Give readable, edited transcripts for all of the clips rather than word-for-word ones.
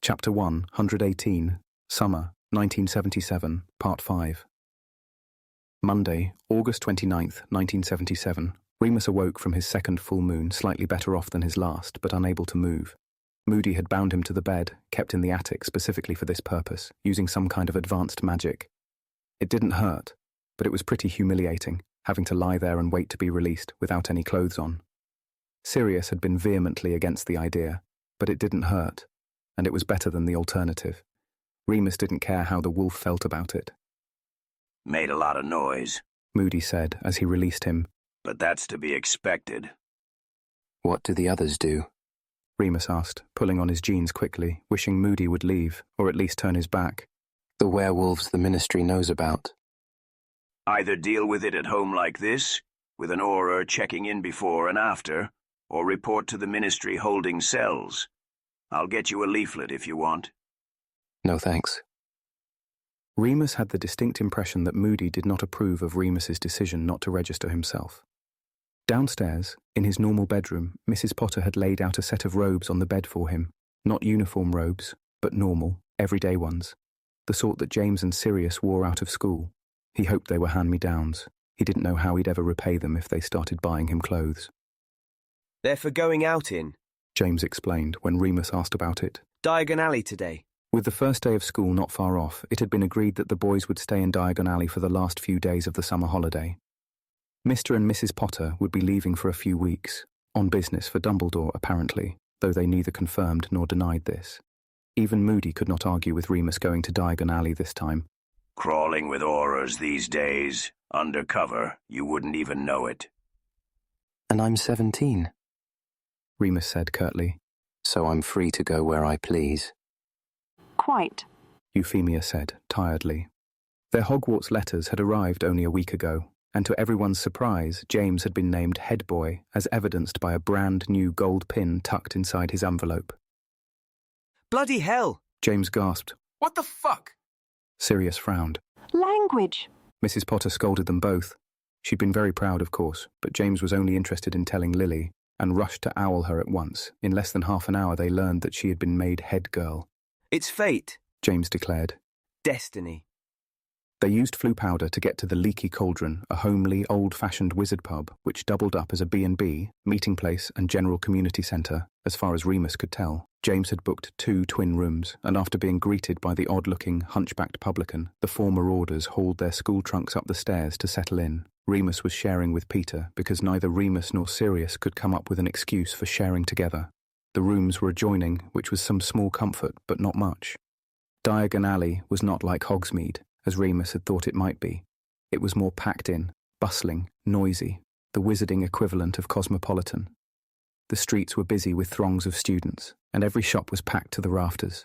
Chapter 1, 118, Summer, 1977, Part 5. Monday, August 29th, 1977. Remus awoke from his second full moon, slightly better off than his last, but unable to move. Moody had bound him to the bed, kept in the attic specifically for this purpose, using some kind of advanced magic. It didn't hurt, but it was pretty humiliating, having to lie there and wait to be released without any clothes on. Sirius had been vehemently against the idea, but it didn't hurt, and it was better than the alternative. Remus didn't care how the wolf felt about it. "Made a lot of noise," Moody said as he released him. "but that's to be expected." "What do the others do?" Remus asked, pulling on his jeans quickly, wishing Moody would leave, or at least turn his back. "The werewolves the Ministry knows about." "Either deal with it at home like this, with an aura checking in before and after, or report to the Ministry holding cells. I'll get you a leaflet if you want." "No thanks." Remus had the distinct impression that Moody did not approve of Remus's decision not to register himself. Downstairs, in his normal bedroom, Mrs. Potter had laid out a set of robes on the bed for him. Not uniform robes, but normal, everyday ones. The sort that James and Sirius wore out of school. He hoped they were hand-me-downs. He didn't know how he'd ever repay them if they started buying him clothes. "They're for going out in," James explained when Remus asked about it. "Diagon Alley today." With the first day of school not far off, it had been agreed that the boys would stay in Diagon Alley for the last few days of the summer holiday. Mr. and Mrs. Potter would be leaving for a few weeks, on business for Dumbledore apparently, though they neither confirmed nor denied this. Even Moody could not argue with Remus going to Diagon Alley this time. "Crawling with auras these days, undercover, you wouldn't even know it." "And I'm 17, Remus said curtly. so I'm free to go where I please." "Quite," Euphemia said, tiredly. Their Hogwarts letters had arrived only a week ago, and to everyone's surprise, James had been named head boy, as evidenced by a brand new gold pin tucked inside his envelope. "Bloody hell!" James gasped. "What the fuck?" Sirius frowned. "Language." Mrs. Potter scolded them both. She'd been very proud, of course, but James was only interested in telling Lily, and rushed to owl her at once. In less than half an hour they learned that she had been made head girl. "It's fate." James declared. "Destiny." They used Floo powder to get to the Leaky Cauldron, a homely, old-fashioned wizard pub which doubled up as a B&B, meeting place and general community centre, as far as Remus could tell. James had booked 2 twin rooms, and after being greeted by the odd-looking, hunchbacked publican, the 4 Marauders hauled their school trunks up the stairs to settle in. Remus was sharing with Peter because neither Remus nor Sirius could come up with an excuse for sharing together. The rooms were adjoining, which was some small comfort, but not much. Diagon Alley was not like Hogsmeade, as Remus had thought it might be. It was more packed in, bustling, noisy, the wizarding equivalent of cosmopolitan. The streets were busy with throngs of students, and every shop was packed to the rafters.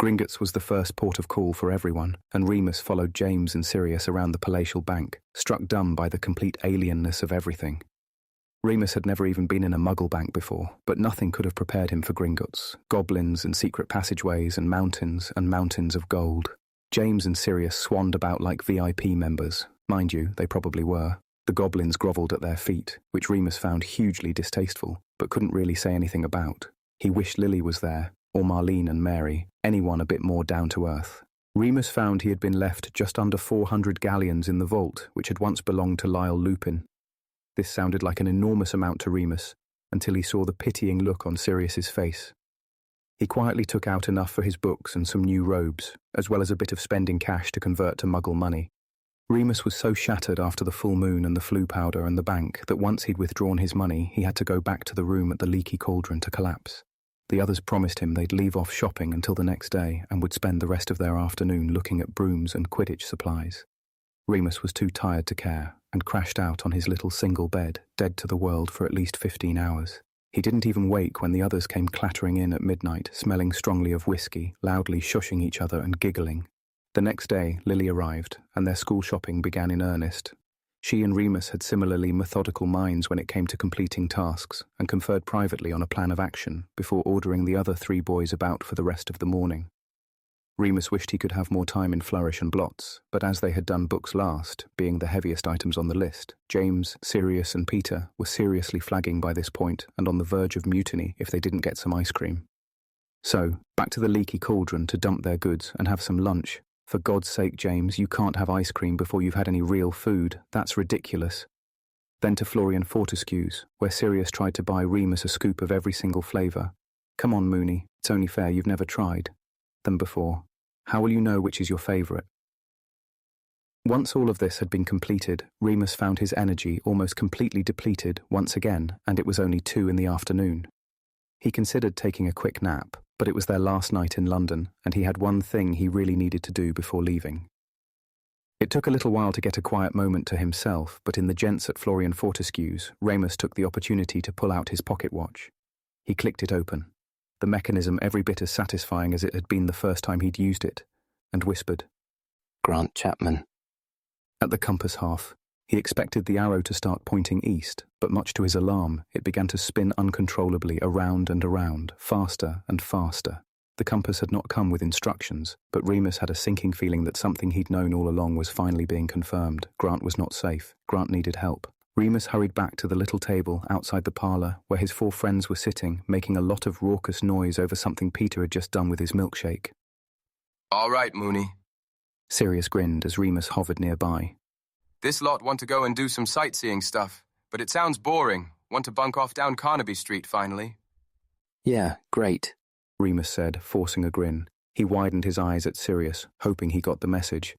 Gringotts was the first port of call for everyone, and Remus followed James and Sirius around the palatial bank, struck dumb by the complete alienness of everything. Remus had never even been in a muggle bank before, but nothing could have prepared him for Gringotts, goblins and secret passageways and mountains of gold. James and Sirius swanned about like VIP members. Mind you, they probably were. The goblins grovelled at their feet, which Remus found hugely distasteful, but couldn't really say anything about. He wished Lily was there, or Marlene and Mary, anyone a bit more down to earth. Remus found he had been left just under 400 galleons in the vault, which had once belonged to Lyle Lupin. This sounded like an enormous amount to Remus, until he saw the pitying look on Sirius's face. He quietly took out enough for his books and some new robes, as well as a bit of spending cash to convert to muggle money. Remus was so shattered after the full moon and the Floo powder and the bank that once he'd withdrawn his money, he had to go back to the room at the Leaky Cauldron to collapse. The others promised him they'd leave off shopping until the next day and would spend the rest of their afternoon looking at brooms and Quidditch supplies. Remus was too tired to care and crashed out on his little single bed, dead to the world for at least 15 hours. He didn't even wake when the others came clattering in at midnight, smelling strongly of whiskey, loudly shushing each other and giggling. The next day, Lily arrived, and their school shopping began in earnest. She and Remus had similarly methodical minds when it came to completing tasks, and conferred privately on a plan of action before ordering the other 3 boys about for the rest of the morning. Remus wished he could have more time in Flourish and Blots, but as they had done books last, being the heaviest items on the list, James, Sirius and Peter were seriously flagging by this point and on the verge of mutiny if they didn't get some ice cream. So, back to the leaky cauldron to dump their goods and have some lunch. For God's sake, James, you can't have ice cream before you've had any real food. That's ridiculous. Then to Florian Fortescue's, where Sirius tried to buy Remus a scoop of every single flavour. Come on, Mooney, it's only fair you've never tried them before. How will you know which is your favourite? Once all of this had been completed, Remus found his energy almost completely depleted once again, and it was only 2 in the afternoon. He considered taking a quick nap, but it was their last night in London, and he had one thing he really needed to do before leaving. It took a little while to get a quiet moment to himself, but in the gents at Florian Fortescue's, Remus took the opportunity to pull out his pocket watch. He clicked it open, the mechanism every bit as satisfying as it had been the first time he'd used it, and whispered, Grant Chapman. At the compass half, he expected the arrow to start pointing east, but much to his alarm, it began to spin uncontrollably around and around, faster and faster. The compass had not come with instructions, but Remus had a sinking feeling that something he'd known all along was finally being confirmed. Grant was not safe. Grant needed help. Remus hurried back to the little table outside the parlour, where his 4 friends were sitting, making a lot of raucous noise over something Peter had just done with his milkshake. All right, Mooney. Sirius grinned as Remus hovered nearby. This lot want to go and do some sightseeing stuff, but it sounds boring. Want to bunk off down Carnaby Street, finally. Yeah, great. Remus said, forcing a grin. He widened his eyes at Sirius, hoping he got the message.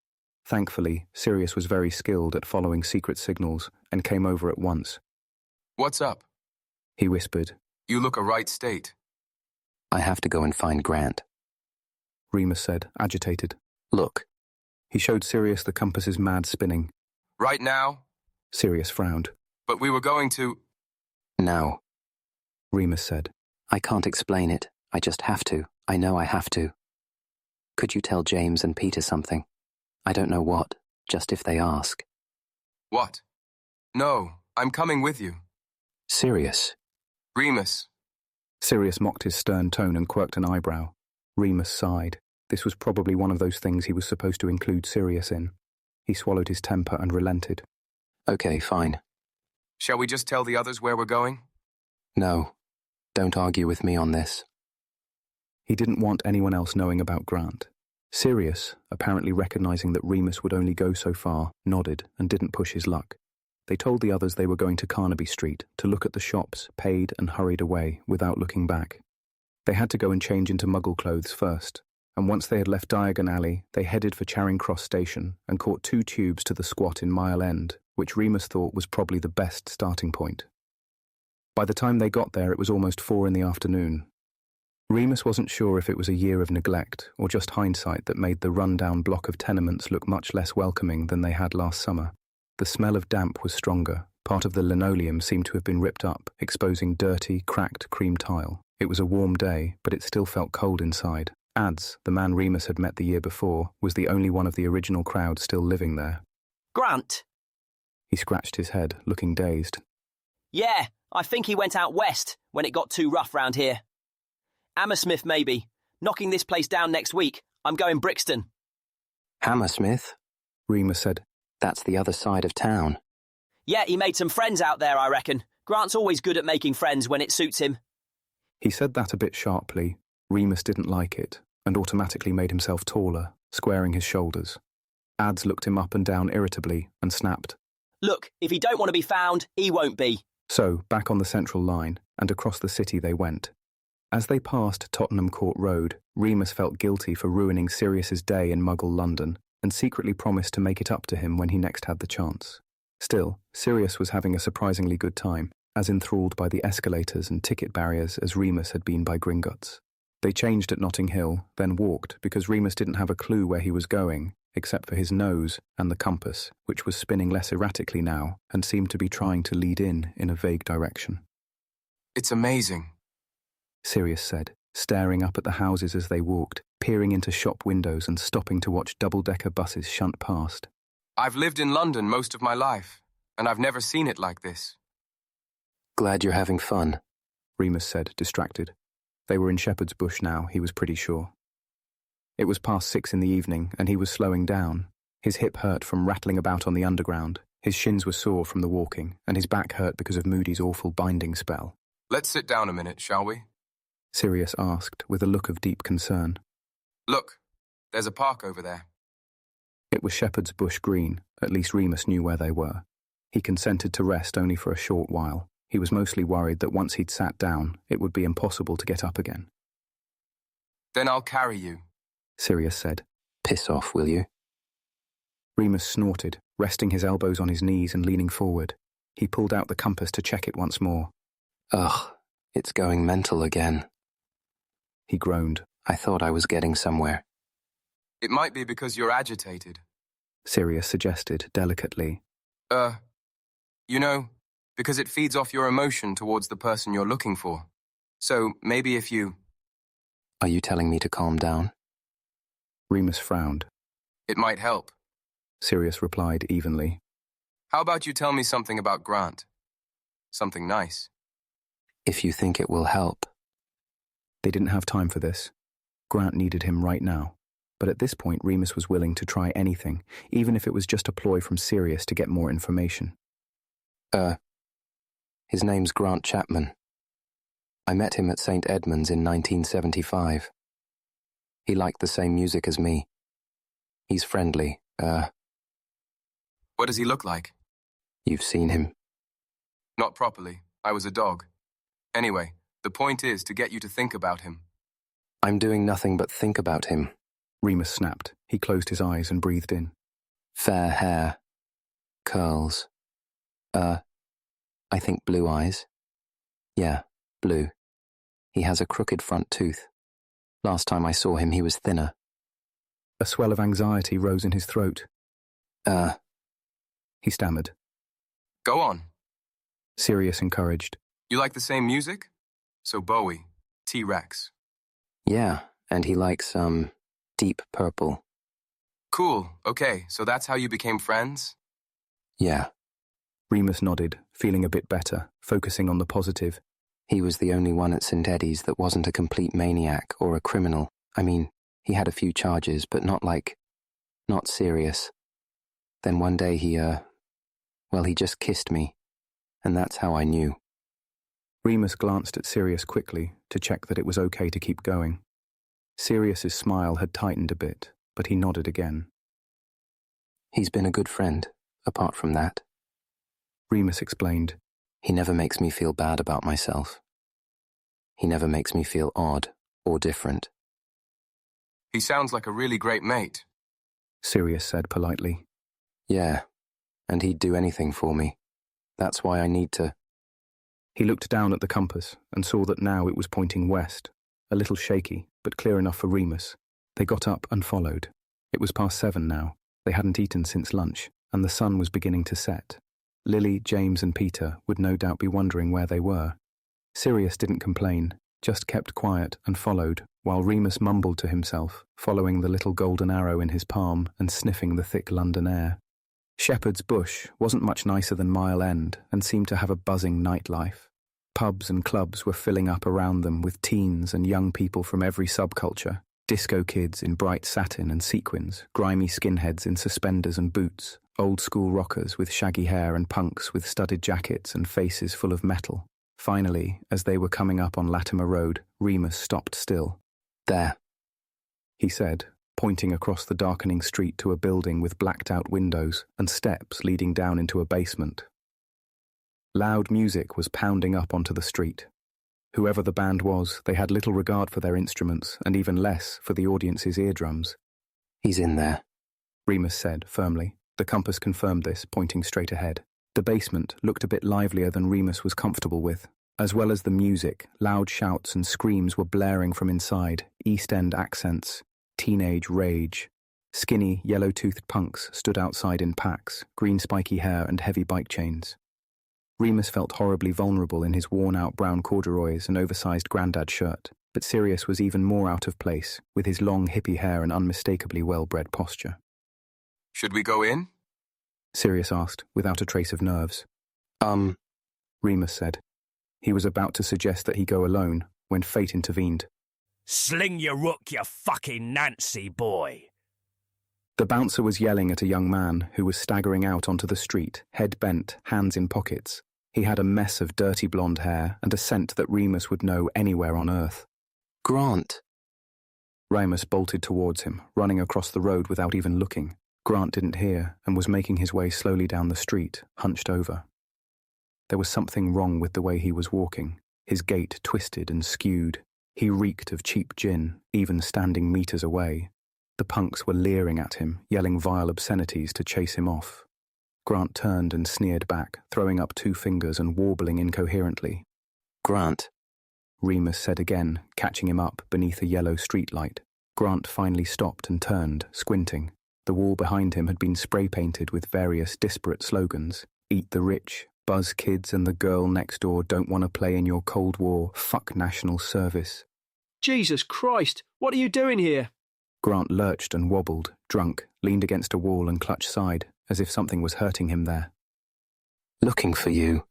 Thankfully, Sirius was very skilled at following secret signals and came over at once. What's up? He whispered. You look a right state. I have to go and find Grant. Remus said, agitated. Look. He showed Sirius the compass's mad spinning. Right now? Sirius frowned. But we were going to... Now. Remus said. I can't explain it. I just have to. I know I have to. Could you tell James and Peter something? I don't know what, just if they ask. What? No, I'm coming with you. Sirius. Remus. Sirius mocked his stern tone and quirked an eyebrow. Remus sighed. This was probably one of those things he was supposed to include Sirius in. He swallowed his temper and relented. Okay, fine. Shall we just tell the others where we're going? No. Don't argue with me on this. He didn't want anyone else knowing about Grant. Sirius, apparently recognizing that Remus would only go so far, nodded and didn't push his luck. They told the others they were going to Carnaby Street to look at the shops, paid and hurried away without looking back. They had to go and change into Muggle clothes first, and once they had left Diagon Alley, they headed for Charing Cross Station and caught 2 tubes to the squat in Mile End, which Remus thought was probably the best starting point. By the time they got there, it was almost 4 in the afternoon. Remus wasn't sure if it was a year of neglect or just hindsight that made the run-down block of tenements look much less welcoming than they had last summer. The smell of damp was stronger. Part of the linoleum seemed to have been ripped up, exposing dirty, cracked cream tile. It was a warm day, but it still felt cold inside. Ads, the man Remus had met the year before, was the only one of the original crowd still living there. Grant? He scratched his head, looking dazed. Yeah, I think he went out west when it got too rough round here. Hammersmith, maybe. Knocking this place down next week. I'm going Brixton. Hammersmith? Remus said. That's the other side of town. Yeah, he made some friends out there, I reckon. Grant's always good at making friends when it suits him. He said that a bit sharply. Remus didn't like it, and automatically made himself taller, squaring his shoulders. Ads looked him up and down irritably and snapped. Look, if he don't want to be found, he won't be. So, back on the central line, and across the city they went. As they passed Tottenham Court Road, Remus felt guilty for ruining Sirius's day in Muggle London, and secretly promised to make it up to him when he next had the chance. Still, Sirius was having a surprisingly good time, as enthralled by the escalators and ticket barriers as Remus had been by Gringotts. They changed at Notting Hill, then walked, because Remus didn't have a clue where he was going, except for his nose and the compass, which was spinning less erratically now and seemed to be trying to lead in a vague direction. It's amazing, Sirius said, staring up at the houses as they walked, peering into shop windows and stopping to watch double-decker buses shunt past. I've lived in London most of my life, and I've never seen it like this. Glad you're having fun, Remus said, distracted. They were in Shepherd's Bush now, he was pretty sure. It was past 6 in the evening, and he was slowing down. His hip hurt from rattling about on the underground, his shins were sore from the walking, and his back hurt because of Moody's awful binding spell. Let's sit down a minute, shall we? Sirius asked with a look of deep concern. Look, there's a park over there. It was Shepherd's Bush Green. At least Remus knew where they were. He consented to rest only for a short while. He was mostly worried that once he'd sat down, it would be impossible to get up again. Then I'll carry you, Sirius said. Piss off, will you? Remus snorted, resting his elbows on his knees and leaning forward. He pulled out the compass to check it once more. Ugh, it's going mental again. He groaned. I thought I was getting somewhere. It might be because you're agitated. Sirius suggested delicately. You know, because it feeds off your emotion towards the person you're looking for. So maybe if you... Are you telling me to calm down? Remus frowned. It might help. Sirius replied evenly. How about you tell me something about Grant? Something nice. If you think it will help. They didn't have time for this. Grant needed him right now. But at this point, Remus was willing to try anything, even if it was just a ploy from Sirius to get more information. His name's Grant Chapman. I met him at St. Edmund's in 1975. He liked the same music as me. He's friendly. What does he look like? You've seen him. Not properly. I was a dog. Anyway, the point is to get you to think about him. I'm doing nothing but think about him. Remus snapped. He closed his eyes and breathed in. Fair hair. Curls. I think blue eyes. Yeah, blue. He has a crooked front tooth. Last time I saw him, he was thinner. A swell of anxiety rose in his throat. He stammered. Go on. Sirius encouraged. You like the same music? So Bowie, T-Rex. Yeah, and he likes, Deep Purple. Cool, okay, so that's how you became friends? Yeah. Remus nodded, feeling a bit better, focusing on the positive. He was the only one at St. Eddie's that wasn't a complete maniac or a criminal. I mean, he had a few charges, but not serious. Then one day he just kissed me, and that's how I knew. Remus glanced at Sirius quickly to check that it was okay to keep going. Sirius's smile had tightened a bit, but he nodded again. He's been a good friend, apart from that. Remus explained. He never makes me feel bad about myself. He never makes me feel odd or different. He sounds like a really great mate, Sirius said politely. Yeah, and he'd do anything for me. That's why I need to... He looked down at the compass and saw that now it was pointing west, a little shaky, but clear enough for Remus. They got up and followed. It was past 7 now. They hadn't eaten since lunch, and the sun was beginning to set. Lily, James and Peter would no doubt be wondering where they were. Sirius didn't complain, just kept quiet and followed, while Remus mumbled to himself, following the little golden arrow in his palm and sniffing the thick London air. Shepherd's Bush wasn't much nicer than Mile End and seemed to have a buzzing nightlife. Pubs and clubs were filling up around them with teens and young people from every subculture, disco kids in bright satin and sequins, grimy skinheads in suspenders and boots, old-school rockers with shaggy hair and punks with studded jackets and faces full of metal. Finally, as they were coming up on Latimer Road, Remus stopped still. There, he said, pointing across the darkening street to a building with blacked-out windows and steps leading down into a basement. Loud music was pounding up onto the street. Whoever the band was, they had little regard for their instruments and even less for the audience's eardrums. He's in there, Remus said firmly. The compass confirmed this, pointing straight ahead. The basement looked a bit livelier than Remus was comfortable with. As well as the music, loud shouts and screams were blaring from inside, East End accents, teenage rage. Skinny, yellow-toothed punks stood outside in packs, green spiky hair and heavy bike chains. Remus felt horribly vulnerable in his worn-out brown corduroys and oversized grandad shirt, but Sirius was even more out of place, with his long hippie hair and unmistakably well-bred posture. Should we go in? Sirius asked, without a trace of nerves. Remus said. He was about to suggest that he go alone, when fate intervened. Sling your rook, you fucking Nancy boy! The bouncer was yelling at a young man who was staggering out onto the street, head bent, hands in pockets. He had a mess of dirty blonde hair and a scent that Remus would know anywhere on Earth. Grant! Remus bolted towards him, running across the road without even looking. Grant didn't hear and was making his way slowly down the street, hunched over. There was something wrong with the way he was walking, his gait twisted and skewed. He reeked of cheap gin, even standing meters away. The punks were leering at him, yelling vile obscenities to chase him off. Grant turned and sneered back, throwing up 2 fingers and warbling incoherently. Grant! Remus said again, catching him up beneath a yellow streetlight. Grant finally stopped and turned, squinting. The wall behind him had been spray-painted with various disparate slogans. Eat the rich, buzz kids and the girl next door don't want to play in your Cold War, fuck national service. Jesus Christ, what are you doing here? Grant lurched and wobbled, drunk, leaned against a wall and clutched side, as if something was hurting him there. Looking for you.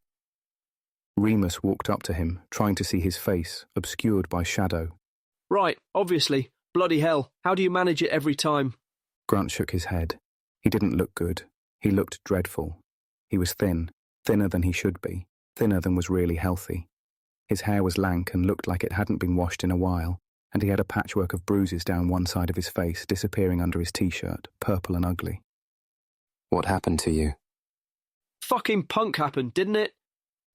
Remus walked up to him, trying to see his face, obscured by shadow. Right, obviously. Bloody hell, how do you manage it every time? Grant shook his head. He didn't look good. He looked dreadful. He was thin, thinner than he should be, thinner than was really healthy. His hair was lank and looked like it hadn't been washed in a while, and he had a patchwork of bruises down one side of his face, disappearing under his t-shirt, purple and ugly. What happened to you? Fucking punk happened, didn't it?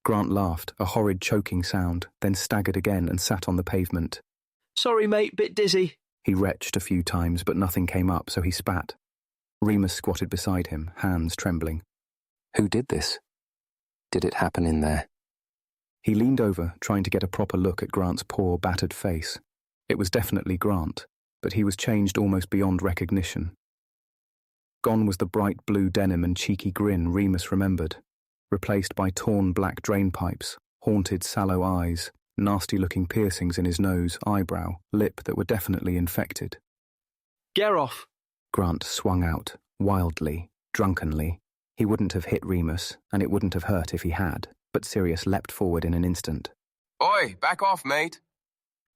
Grant laughed, a horrid choking sound, then staggered again and sat on the pavement. Sorry, mate, bit dizzy. He retched a few times, but nothing came up, so he spat. Remus squatted beside him, hands trembling. Who did this? Did it happen in there? He leaned over, trying to get a proper look at Grant's poor, battered face. It was definitely Grant, but he was changed almost beyond recognition. Gone was the bright blue denim and cheeky grin Remus remembered, replaced by torn black drainpipes, haunted sallow eyes, nasty-looking piercings in his nose, eyebrow, lip that were definitely infected. Get off! Grant swung out, wildly, drunkenly. He wouldn't have hit Remus, and it wouldn't have hurt if he had, but Sirius leapt forward in an instant. Oi, back off, mate!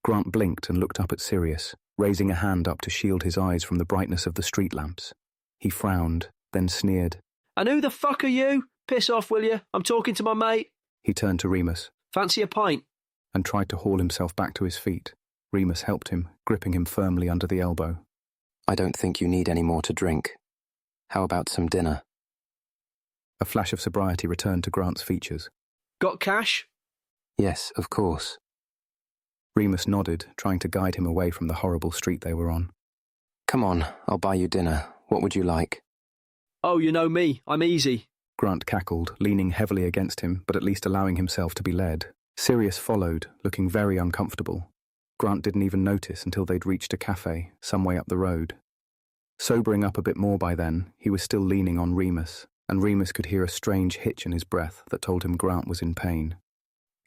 Grant blinked and looked up at Sirius, raising a hand up to shield his eyes from the brightness of the street lamps. He frowned, then sneered. And who the fuck are you? Piss off, will you? I'm talking to my mate. He turned to Remus. Fancy a pint? And tried to haul himself back to his feet. Remus helped him, gripping him firmly under the elbow. I don't think you need any more to drink. How about some dinner? A flash of sobriety returned to Grant's features. Got cash? Yes, of course. Remus nodded, trying to guide him away from the horrible street they were on. Come on, I'll buy you dinner. What would you like? Oh, you know me. I'm easy. Grant cackled, leaning heavily against him, but at least allowing himself to be led. Sirius followed, looking very uncomfortable. Grant didn't even notice until they'd reached a cafe, some way up the road. Sobering up a bit more by then, he was still leaning on Remus, and Remus could hear a strange hitch in his breath that told him Grant was in pain.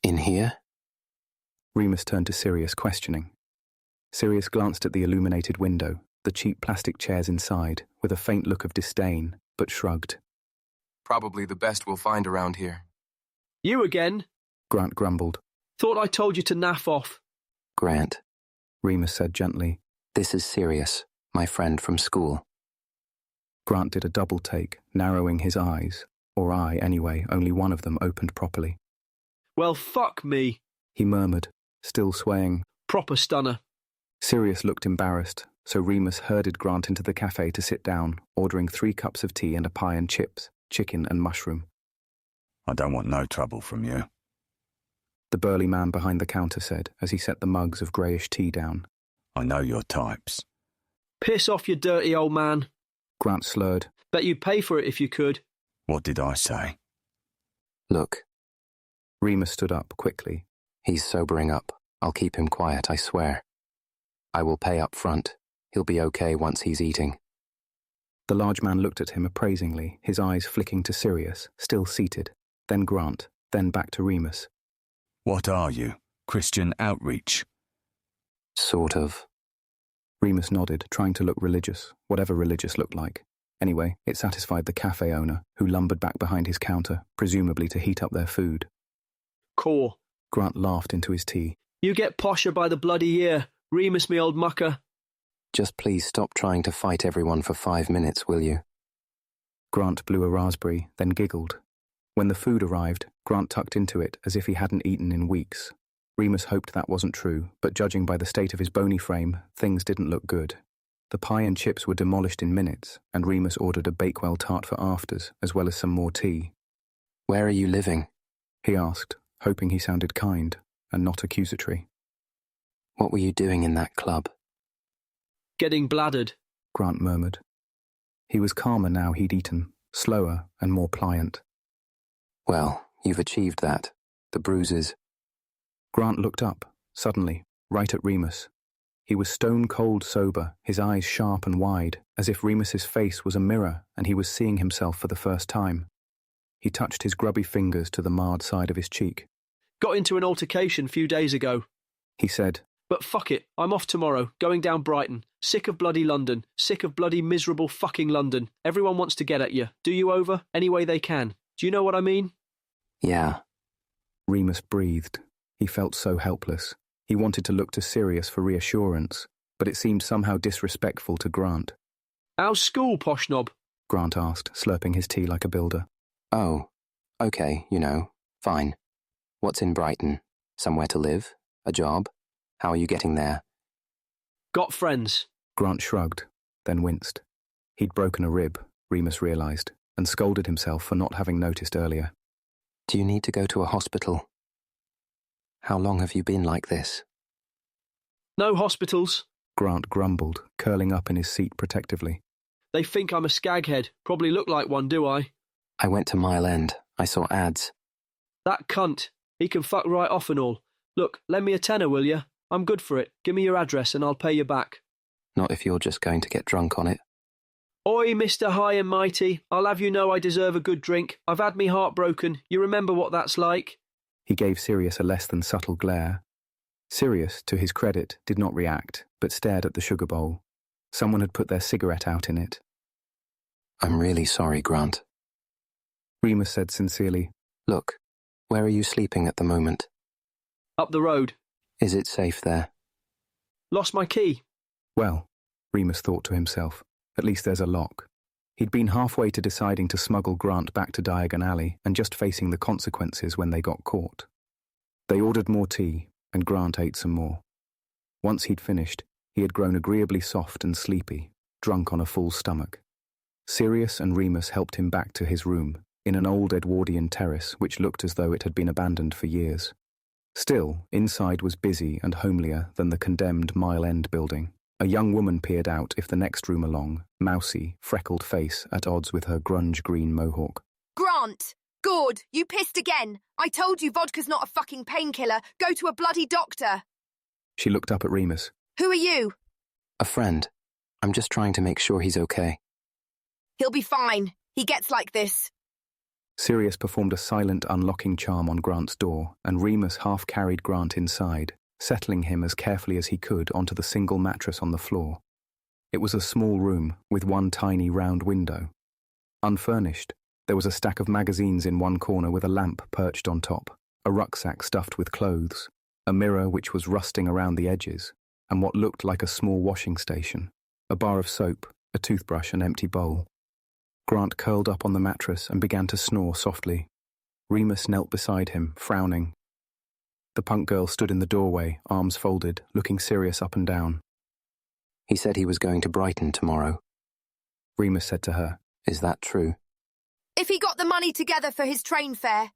In here? Remus turned to Sirius, questioning. Sirius glanced at the illuminated window, the cheap plastic chairs inside, with a faint look of disdain, but shrugged. Probably the best we'll find around here. You again? Grant grumbled. Thought I told you to naff off. Grant, Remus said gently. This is Sirius, my friend from school. Grant did a double take, narrowing his eyes, or eye anyway, only one of them opened properly. Well, fuck me, he murmured, still swaying. Proper stunner. Sirius looked embarrassed, so Remus herded Grant into the cafe to sit down, ordering 3 cups of tea and a pie and chips, chicken and mushroom. I don't want no trouble from you, the burly man behind the counter said as he set the mugs of greyish tea down. I know your types. Piss off, you dirty old man. Grant slurred. Bet you'd pay for it if you could. What did I say? Look. Remus stood up quickly. He's sobering up. I'll keep him quiet, I swear. I will pay up front. He'll be okay once he's eating. The large man looked at him appraisingly, his eyes flicking to Sirius, still seated, then Grant, then back to Remus. What are you? Christian outreach? Sort of. Remus nodded, trying to look religious, whatever religious looked like. Anyway, it satisfied the cafe owner, who lumbered back behind his counter, presumably to heat up their food. Core. Grant laughed into his tea. You get posher by the bloody year, Remus, me old mucker. Just please stop trying to fight everyone for 5 minutes, will you? Grant blew a raspberry, then giggled. When the food arrived, Grant tucked into it as if he hadn't eaten in weeks. Remus hoped that wasn't true, but judging by the state of his bony frame, things didn't look good. The pie and chips were demolished in minutes, and Remus ordered a Bakewell tart for afters, as well as some more tea. Where are you living? He asked, hoping he sounded kind and not accusatory. What were you doing in that club? Getting bladdered, Grant murmured. He was calmer now he'd eaten, slower and more pliant. Well, you've achieved that. The bruises. Grant looked up, suddenly, right at Remus. He was stone-cold sober, his eyes sharp and wide, as if Remus's face was a mirror and he was seeing himself for the first time. He touched his grubby fingers to the marred side of his cheek. Got into an altercation a few days ago, He said, but fuck it, I'm off tomorrow, going down Brighton. Sick of bloody London, sick of bloody miserable fucking London. Everyone wants to get at you, do you over, any way they can. Do you know what I mean? Yeah. Remus breathed. He felt so helpless. He wanted to look to Sirius for reassurance, but it seemed somehow disrespectful to Grant. How's school, posh knob? Grant asked, slurping his tea like a builder. Oh, okay, fine. What's in Brighton? Somewhere to live? A job? How are you getting there? Got friends. Grant shrugged, then winced. He'd broken a rib, Remus realised, and scolded himself for not having noticed earlier. Do you need to go to a hospital? How long have you been like this? No hospitals. Grant grumbled, curling up in his seat protectively. They think I'm a skaghead. Probably look like one, do I? I went to Mile End. I saw ads. That cunt. He can fuck right off and all. Look, lend me a tenner, will you? I'm good for it. Give me your address and I'll pay you back. Not if you're just going to get drunk on it. Oi, Mr. High and Mighty. I'll have you know I deserve a good drink. I've had me heart broken. You remember what that's like? He gave Sirius a less than subtle glare. Sirius, to his credit, did not react, but stared at the sugar bowl. Someone had put their cigarette out in it. I'm really sorry, Grant. Remus said sincerely. Look, where are you sleeping at the moment? Up the road. Is it safe there? Lost my key. Well, Remus thought to himself, at least there's a lock. He'd been halfway to deciding to smuggle Grant back to Diagon Alley and just facing the consequences when they got caught. They ordered more tea, and Grant ate some more. Once he'd finished, he had grown agreeably soft and sleepy, drunk on a full stomach. Sirius and Remus helped him back to his room, in an old Edwardian terrace which looked as though it had been abandoned for years. Still, inside was busy and homelier than the condemned Mile End building. A young woman peered out if the next room along, mousy, freckled face at odds with her grunge-green mohawk. Grant! Good, you pissed again. I told you vodka's not a fucking painkiller. Go to a bloody doctor. She looked up at Remus. Who are you? A friend. I'm just trying to make sure he's okay. He'll be fine. He gets like this. Sirius performed a silent unlocking charm on Grant's door, and Remus half-carried Grant inside, settling him as carefully as he could onto the single mattress on the floor. It was a small room, with one tiny round window. Unfurnished, there was a stack of magazines in one corner with a lamp perched on top, a rucksack stuffed with clothes, a mirror which was rusting around the edges, and what looked like a small washing station, a bar of soap, a toothbrush, and empty bowl. Grant curled up on the mattress and began to snore softly. Remus knelt beside him, frowning. The punk girl stood in the doorway, arms folded, looking Sirius up and down. He said he was going to Brighton tomorrow. Remus said to her, Is that true? If he got the money together for his train fare.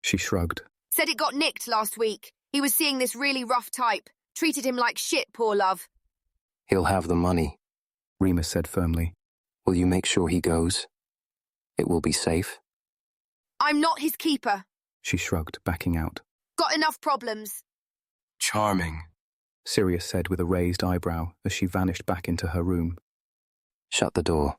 She shrugged. Said it got nicked last week. He was seeing this really rough type. Treated him like shit, poor love. He'll have the money, Remus said firmly. Will you make sure he goes? It will be safe. I'm not his keeper. She shrugged, backing out. Got enough problems. Charming, Sirius said with a raised eyebrow as she vanished back into her room. Shut the door,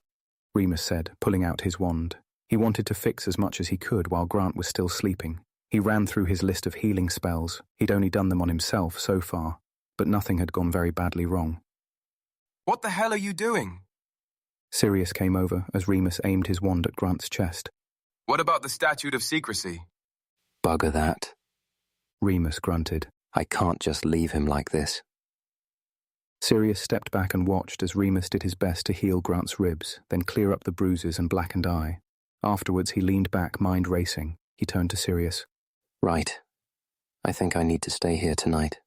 Remus said, pulling out his wand. He wanted to fix as much as he could while Grant was still sleeping. He ran through his list of healing spells. He'd only done them on himself so far, but nothing had gone very badly wrong. What the hell are you doing? Sirius came over as Remus aimed his wand at Grant's chest. What about the statute of secrecy? Bugger that. Remus grunted. I can't just leave him like this. Sirius stepped back and watched as Remus did his best to heal Grant's ribs, then clear up the bruises and blackened eye. Afterwards he leaned back, mind racing. He turned to Sirius. Right. I think I need to stay here tonight.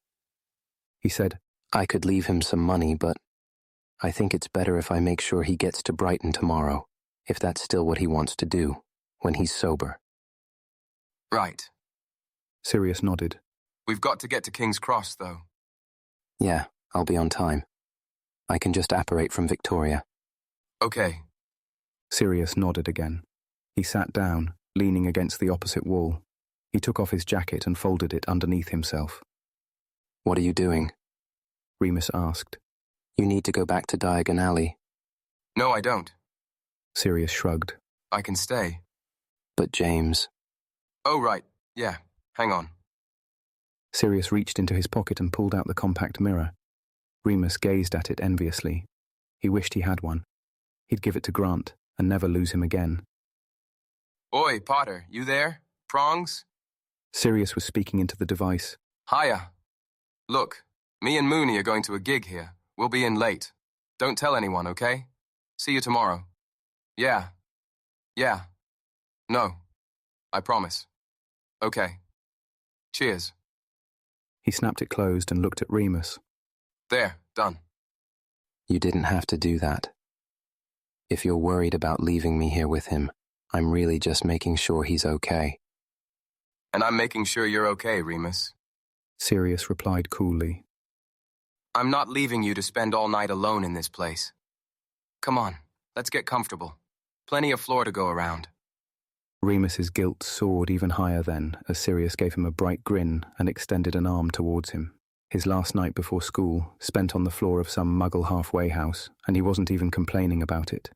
He said. I could leave him some money, but I think it's better if I make sure he gets to Brighton tomorrow, if that's still what he wants to do, when he's sober. Right. Sirius nodded. We've got to get to King's Cross, though. Yeah, I'll be on time. I can just apparate from Victoria. Okay. Sirius nodded again. He sat down, leaning against the opposite wall. He took off his jacket and folded it underneath himself. What are you doing? Remus asked. You need to go back to Diagon Alley. No, I don't. Sirius shrugged. I can stay. But James... Oh, right. Yeah. Hang on. Sirius reached into his pocket and pulled out the compact mirror. Remus gazed at it enviously. He wished he had one. He'd give it to Grant and never lose him again. Oi, Potter, you there? Prongs? Sirius was speaking into the device. Hiya. Look, me and Mooney are going to a gig here. We'll be in late. Don't tell anyone, okay? See you tomorrow. Yeah. Yeah. No. I promise. Okay. Cheers. He snapped it closed and looked at Remus. There, done. You didn't have to do that. If you're worried about leaving me here with him, I'm really just making sure he's okay. And I'm making sure you're okay, Remus. Sirius replied coolly. I'm not leaving you to spend all night alone in this place. Come on, let's get comfortable. Plenty of floor to go around. Remus's guilt soared even higher then as Sirius gave him a bright grin and extended an arm towards him. His last night before school, spent on the floor of some muggle halfway house, and he wasn't even complaining about it.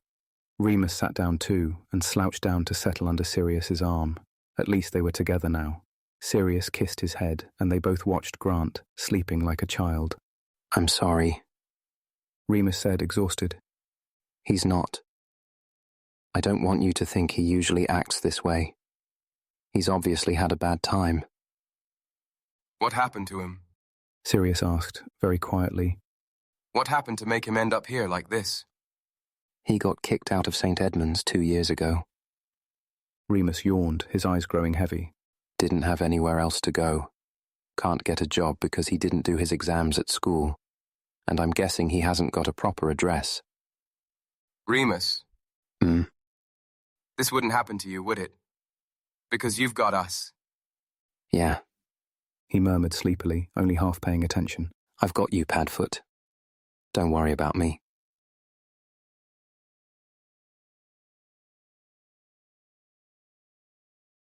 Remus sat down too and slouched down to settle under Sirius's arm. At least they were together now. Sirius kissed his head and they both watched Grant, sleeping like a child. I'm sorry, Remus said, exhausted. He's not. I don't want you to think he usually acts this way. He's obviously had a bad time. What happened to him? Sirius asked, very quietly. What happened to make him end up here like this? He got kicked out of St. Edmund's 2 years ago. Remus yawned, his eyes growing heavy. Didn't have anywhere else to go. Can't get a job because he didn't do his exams at school. And I'm guessing he hasn't got a proper address. Remus. This wouldn't happen to you, would it? Because you've got us. Yeah. He murmured sleepily, only half paying attention. I've got you, Padfoot. Don't worry about me.